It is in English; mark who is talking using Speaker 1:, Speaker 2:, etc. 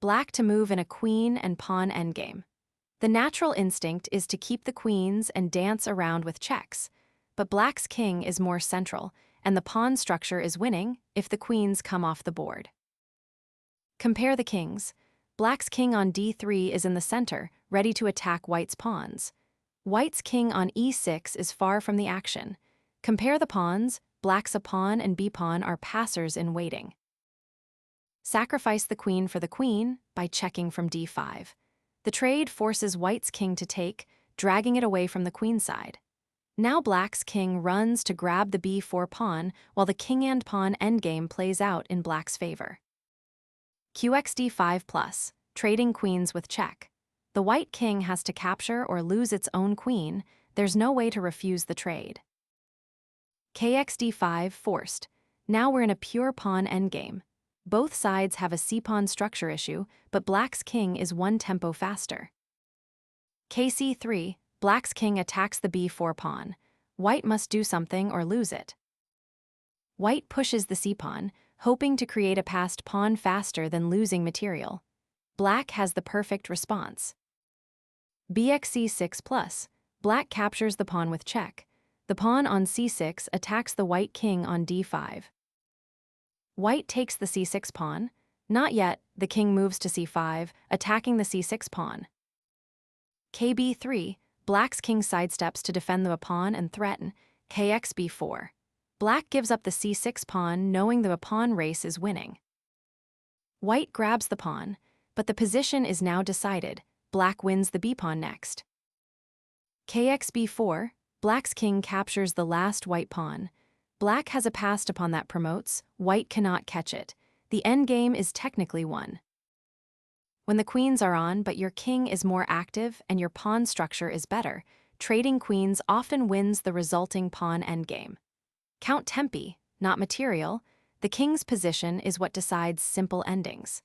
Speaker 1: black to move in a queen and pawn endgame. The natural instinct is to keep the queens and dance around with checks, but black's king is more central, and the pawn structure is winning if the queens come off the board. Compare the kings. Black's king on d3 is in the center, ready to attack white's pawns. White's king on e6 is far from the action. Compare the pawns. Black's a pawn and b-pawn are passers in waiting. Sacrifice the queen for the queen by checking from d5. The trade forces white's king to take, dragging it away from the queen side. Now black's king runs to grab the b4 pawn, while the king and pawn endgame plays out in black's favor. qxd5+, trading queens with check. The white king has to capture or lose its own queen. There's no way to refuse the trade. kxd5 forced. Now we're in a pure pawn endgame. Both sides have a c-pawn structure issue, but black's king is one tempo faster. kc3, black's king attacks the b4 pawn. White must do something or lose it. White pushes the c-pawn, hoping to create a passed pawn faster than losing material. Black has the perfect response. bxc6+, black captures the pawn with check. The pawn on c6 attacks the white king on d5. White takes the c6 pawn. Not yet, the king moves to c5, attacking the c6 pawn. kb3, black's king sidesteps to defend the pawn and threaten. kxb4. Black gives up the c6 pawn, knowing the pawn race is winning. White grabs the pawn, but the position is now decided. Black wins the b-pawn next. kxb4, black's king captures the last white pawn. Black has a passed upon that promotes. White cannot catch it. The endgame is technically won. When the queens are on but your king is more active and your pawn structure is better, trading queens often wins the resulting pawn endgame. Count tempi, not material. The king's position is what decides simple endings.